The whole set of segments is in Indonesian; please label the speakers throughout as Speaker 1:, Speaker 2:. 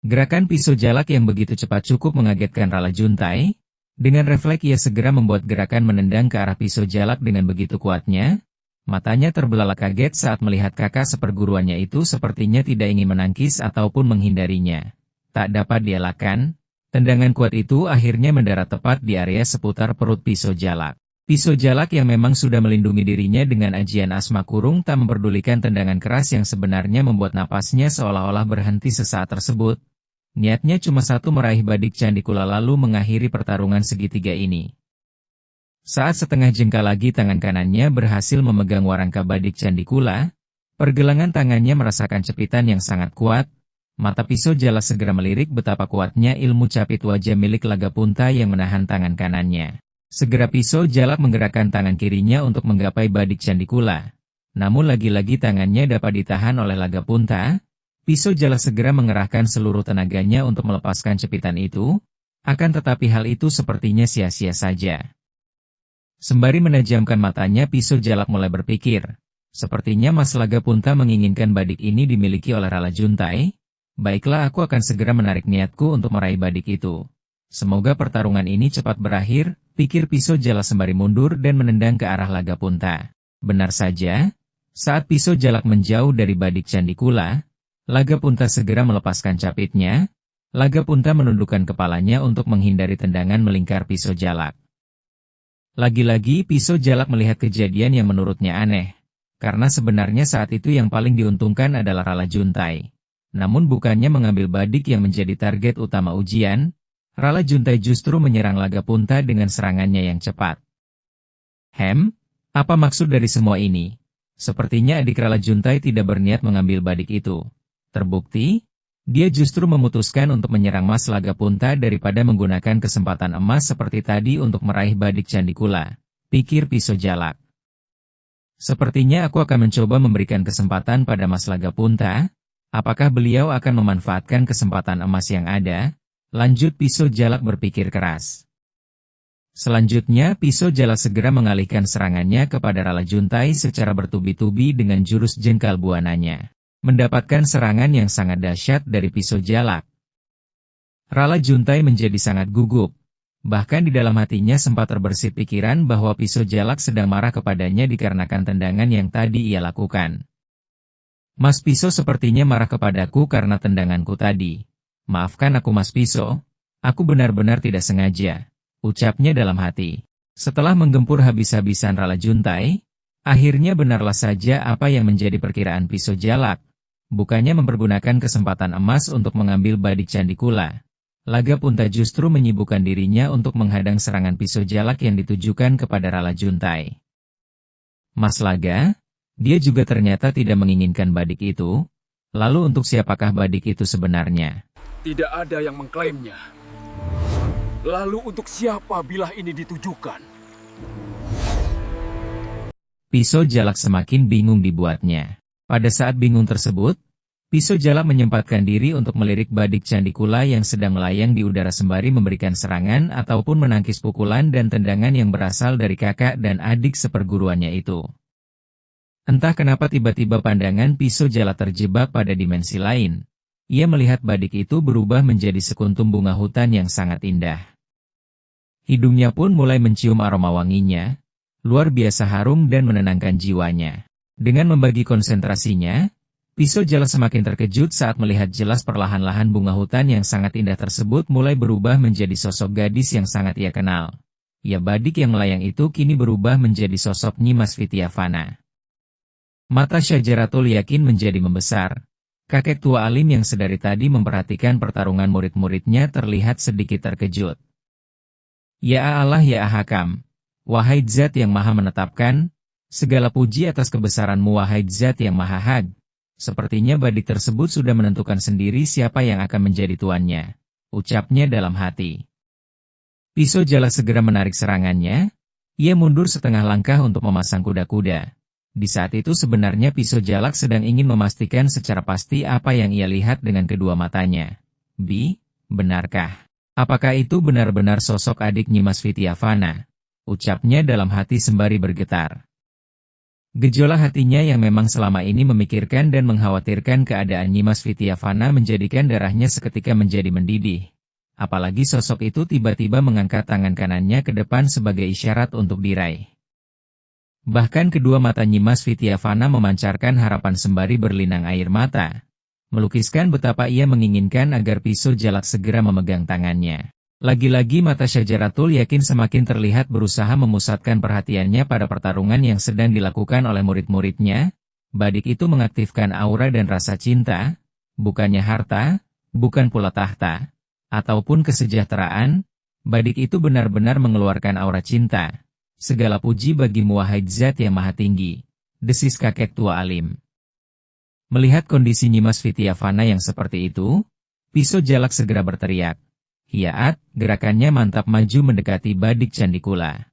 Speaker 1: Gerakan pisau jalak yang begitu cepat cukup mengagetkan Rala Juntai. Dengan refleks ia segera membuat gerakan menendang ke arah pisau jalak dengan begitu kuatnya. Matanya terbelalak kaget saat melihat kakak seperguruannya itu sepertinya tidak ingin menangkis ataupun menghindarinya. Tak dapat dielakkan, tendangan kuat itu akhirnya mendarat tepat di area seputar perut pisau jalak. Pisau jalak yang memang sudah melindungi dirinya dengan ajian asma kurung tak memperdulikan tendangan keras yang sebenarnya membuat napasnya seolah-olah berhenti sesaat tersebut. Niatnya cuma satu, meraih Badik Candikula lalu mengakhiri pertarungan segitiga ini. Saat setengah jengkal lagi tangan kanannya berhasil memegang warangka Badik Candikula, pergelangan tangannya merasakan cepitan yang sangat kuat, mata pisau jalak segera melirik betapa kuatnya ilmu capit wajah milik Lagapunta yang menahan tangan kanannya. Segera pisau jalak menggerakkan tangan kirinya untuk menggapai Badik Candikula. Namun lagi-lagi tangannya dapat ditahan oleh Lagapunta. Pisau jalak segera mengerahkan seluruh tenaganya untuk melepaskan cepitan itu, akan tetapi hal itu sepertinya sia-sia saja. Sembari menajamkan matanya, pisau jalak mulai berpikir, sepertinya Mas Lagapunta menginginkan badik ini dimiliki oleh Rala Juntai. Baiklah, aku akan segera menarik niatku untuk meraih badik itu. Semoga pertarungan ini cepat berakhir, pikir pisau jalak sembari mundur dan menendang ke arah Lagapunta. Benar saja, saat pisau jalak menjauh dari Badik Candikula, Lagapunta segera melepaskan capitnya. Lagapunta menundukkan kepalanya untuk menghindari tendangan melingkar pisau jalak. Lagi-lagi pisau jalak melihat kejadian yang menurutnya aneh, karena sebenarnya saat itu yang paling diuntungkan adalah Rala Juntai. Namun bukannya mengambil badik yang menjadi target utama ujian, Rala Juntai justru menyerang Lagapunta dengan serangannya yang cepat. Apa maksud dari semua ini? Sepertinya adik Rala Juntai tidak berniat mengambil badik itu. Terbukti, dia justru memutuskan untuk menyerang Mas Lagapunta daripada menggunakan kesempatan emas seperti tadi untuk meraih Badik Candikula, pikir pisau jalak. Sepertinya aku akan mencoba memberikan kesempatan pada Mas Lagapunta. Apakah beliau akan memanfaatkan kesempatan emas yang ada? Lanjut pisau jalak berpikir keras. Selanjutnya pisau jalak segera mengalihkan serangannya kepada Rala Juntai secara bertubi-tubi dengan jurus jengkal buananya. Mendapatkan serangan yang sangat dahsyat dari pisau jalak. Rala Juntai menjadi sangat gugup. Bahkan di dalam hatinya sempat terbersit pikiran bahwa pisau jalak sedang marah kepadanya dikarenakan tendangan yang tadi ia lakukan. Mas Pisau sepertinya marah kepadaku karena tendanganku tadi. Maafkan aku Mas Pisau, aku benar-benar tidak sengaja, ucapnya dalam hati. Setelah menggempur habis-habisan Rala Juntai, akhirnya benarlah saja apa yang menjadi perkiraan pisau jalak. Bukannya mempergunakan kesempatan emas untuk mengambil Badik Candikula, Lagapunta justru menyibukkan dirinya untuk menghadang serangan pisau jalak yang ditujukan kepada Rala Juntai. Mas Laga, dia juga ternyata tidak menginginkan badik itu. Lalu untuk siapakah badik itu sebenarnya?
Speaker 2: Tidak ada yang mengklaimnya. Lalu untuk siapa bilah ini ditujukan?
Speaker 1: Pisau jalak semakin bingung dibuatnya. Pada saat bingung tersebut, pisau jalak menyempatkan diri untuk melirik Badik Candikula yang sedang melayang di udara sembari memberikan serangan ataupun menangkis pukulan dan tendangan yang berasal dari kakak dan adik seperguruannya itu. Entah kenapa tiba-tiba pandangan pisau jalak terjebak pada dimensi lain. Ia melihat badik itu berubah menjadi sekuntum bunga hutan yang sangat indah. Hidungnya pun mulai mencium aroma wanginya, luar biasa harum dan menenangkan jiwanya. Dengan membagi konsentrasinya, pisau jalak semakin terkejut saat melihat jelas perlahan-lahan bunga hutan yang sangat indah tersebut mulai berubah menjadi sosok gadis yang sangat ia kenal. Ya, badik yang melayang itu kini berubah menjadi sosok Nyimas Vityavana. Mata Syajaratul Yakin menjadi membesar. Kakek tua alim yang sedari tadi memperhatikan pertarungan murid-muridnya terlihat sedikit terkejut. Ya Allah ya Hakam, wahai Zat yang maha menetapkan, segala puji atas kebesaranmu wahai Zat yang maha hak. Sepertinya badik tersebut sudah menentukan sendiri siapa yang akan menjadi tuannya, ucapnya dalam hati. Pisau jalak segera menarik serangannya, ia mundur setengah langkah untuk memasang kuda-kuda. Di saat itu sebenarnya pisau jalak sedang ingin memastikan secara pasti apa yang ia lihat dengan kedua matanya. Benarkah? Apakah itu benar-benar sosok adik Nyimas Vityavana? Ucapnya dalam hati sembari bergetar. Gejolak hatinya yang memang selama ini memikirkan dan mengkhawatirkan keadaan Nyimas Vityavana menjadikan darahnya seketika menjadi mendidih. Apalagi sosok itu tiba-tiba mengangkat tangan kanannya ke depan sebagai isyarat untuk diraih. Bahkan kedua mata Nyimas Vityavana memancarkan harapan sembari berlinang air mata, melukiskan betapa ia menginginkan agar pisau jalak segera memegang tangannya. Lagi-lagi mata Syajaratul Yakin semakin terlihat berusaha memusatkan perhatiannya pada pertarungan yang sedang dilakukan oleh murid-muridnya. Badik itu mengaktifkan aura dan rasa cinta, bukannya harta, bukan pula tahta, ataupun kesejahteraan. Badik itu benar-benar mengeluarkan aura cinta. Segala puji bagimu wahai Zat yang maha tinggi, desis kakek tua alim. Melihat kondisi Nyimas Vityavana yang seperti itu, pisau jalak segera berteriak. Hiaat, gerakannya mantap maju mendekati Badik Candikula.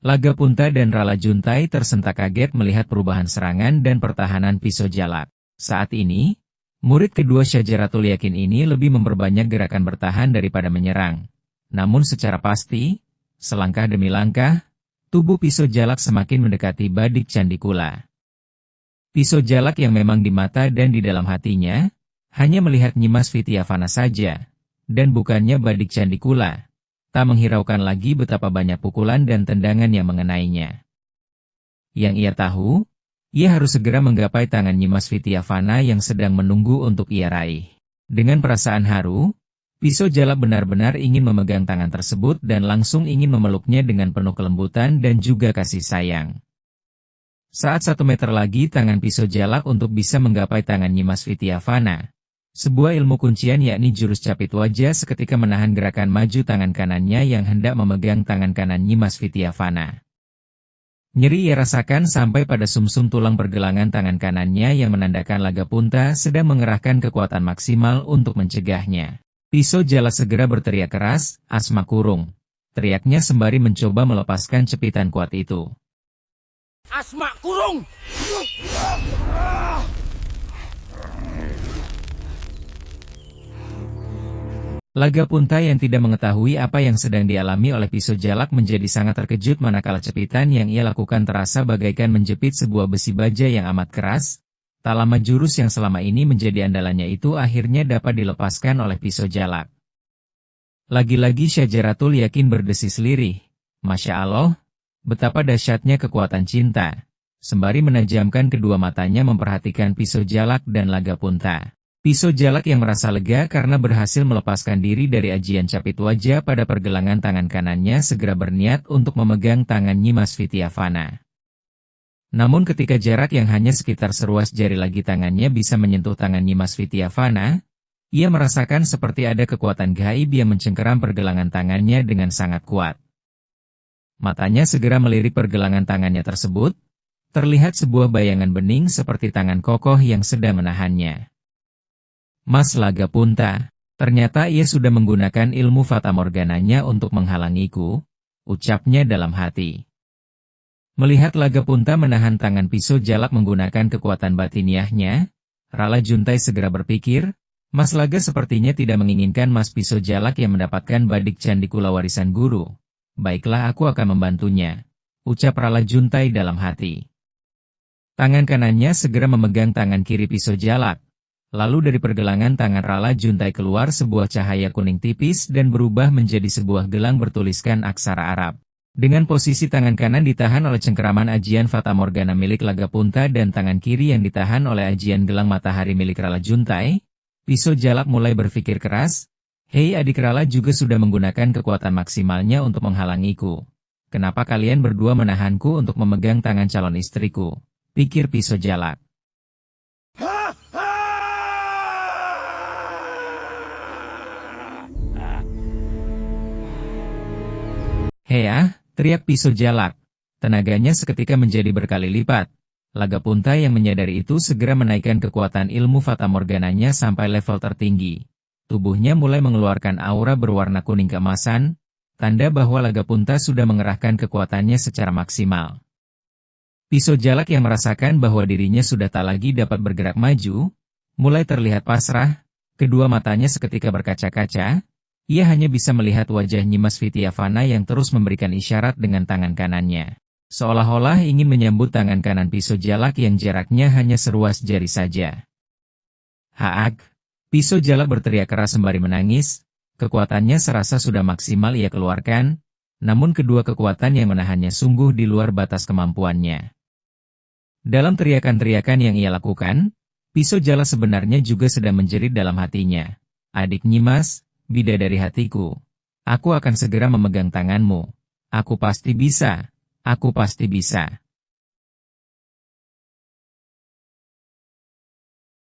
Speaker 1: Lagapunta dan Rala Juntai tersentak kaget melihat perubahan serangan dan pertahanan pisau jalak. Saat ini, murid kedua Syajaratul Yakin ini lebih memperbanyak gerakan bertahan daripada menyerang. Namun secara pasti, selangkah demi langkah, tubuh pisau jalak semakin mendekati Badik Candikula. Pisau jalak yang memang di mata dan di dalam hatinya, hanya melihat Nyimas Vityavana saja. Dan bukannya Badik Candikula, tak menghiraukan lagi betapa banyak pukulan dan tendangan yang mengenainya. Yang ia tahu, ia harus segera menggapai tangan Nyimas Vityavana yang sedang menunggu untuk ia raih. Dengan perasaan haru, pisau jalak benar-benar ingin memegang tangan tersebut dan langsung ingin memeluknya dengan penuh kelembutan dan juga kasih sayang. Saat 1 meter lagi tangan pisau jalak untuk bisa menggapai tangan Nyimas Vityavana. Sebuah ilmu kuncian yakni jurus capit wajah seketika menahan gerakan maju tangan kanannya yang hendak memegang tangan kanan Nyimas Vityavana. Nyeri ia rasakan sampai pada sumsum tulang pergelangan tangan kanannya yang menandakan Lagapunta sedang mengerahkan kekuatan maksimal untuk mencegahnya. Pisau jalak segera berteriak keras, "Asma kurung!" Teriaknya sembari mencoba melepaskan cepitan kuat itu.
Speaker 2: Asma kurung!
Speaker 1: Lagapunta yang tidak mengetahui apa yang sedang dialami oleh pisau jalak menjadi sangat terkejut manakala cepitan yang ia lakukan terasa bagaikan menjepit sebuah besi baja yang amat keras. Tak lama jurus yang selama ini menjadi andalannya itu akhirnya dapat dilepaskan oleh pisau jalak. Lagi-lagi Syajaratul Yakin berdesis lirih. Masya Allah, betapa dahsyatnya kekuatan cinta. Sembari menajamkan kedua matanya memperhatikan pisau jalak dan Lagapunta. Pisau jalak yang merasa lega karena berhasil melepaskan diri dari ajian capit wajah pada pergelangan tangan kanannya segera berniat untuk memegang tangan Nyimas Vityavana. Namun ketika jarak yang hanya sekitar seruas jari lagi tangannya bisa menyentuh tangan Nyimas Vityavana, ia merasakan seperti ada kekuatan gaib yang mencengkeram pergelangan tangannya dengan sangat kuat. Matanya segera melirik pergelangan tangannya tersebut, terlihat sebuah bayangan bening seperti tangan kokoh yang sedang menahannya. Mas Lagapunta, ternyata ia sudah menggunakan ilmu fatamorgananya untuk menghalangiku, ucapnya dalam hati. Melihat Lagapunta menahan tangan pisau jalak menggunakan kekuatan batiniahnya, Rala Juntai segera berpikir, Mas Laga sepertinya tidak menginginkan Mas pisau jalak yang mendapatkan Badik Candikula warisan guru. Baiklah aku akan membantunya, ucap Rala Juntai dalam hati. Tangan kanannya segera memegang tangan kiri pisau jalak. Lalu dari pergelangan tangan Rala Juntai keluar sebuah cahaya kuning tipis dan berubah menjadi sebuah gelang bertuliskan aksara Arab. Dengan posisi tangan kanan ditahan oleh cengkeraman ajian fatamorgana milik Lagapunta dan tangan kiri yang ditahan oleh ajian gelang matahari milik Rala Juntai, pisau jalak mulai berpikir keras, "Hei adik Rala juga sudah menggunakan kekuatan maksimalnya untuk menghalangiku. Kenapa kalian berdua menahanku untuk memegang tangan calon istriku?" pikir pisau jalak. "Hea!" teriak pisau jalak. Tenaganya seketika menjadi berkali lipat. Lagapunta yang menyadari itu segera menaikkan kekuatan ilmu fatamorgananya sampai level tertinggi. Tubuhnya mulai mengeluarkan aura berwarna kuning keemasan, tanda bahwa Lagapunta sudah mengerahkan kekuatannya secara maksimal. Pisau jalak yang merasakan bahwa dirinya sudah tak lagi dapat bergerak maju, mulai terlihat pasrah, kedua matanya seketika berkaca-kaca. Ia hanya bisa melihat wajah Nyimas Vityavana yang terus memberikan isyarat dengan tangan kanannya. seolah-olah ingin menyambut tangan kanan pisau jalak yang jaraknya hanya seruas jari saja. Haak! Pisau jalak berteriak keras sembari menangis, kekuatannya serasa sudah maksimal ia keluarkan, namun kedua kekuatan yang menahannya sungguh di luar batas kemampuannya. Dalam teriakan-teriakan yang ia lakukan, pisau jalak sebenarnya juga sedang menjerit dalam hatinya. Adik Nyimas, bidadari hatiku, aku akan segera memegang tanganmu. Aku pasti bisa. Aku pasti bisa.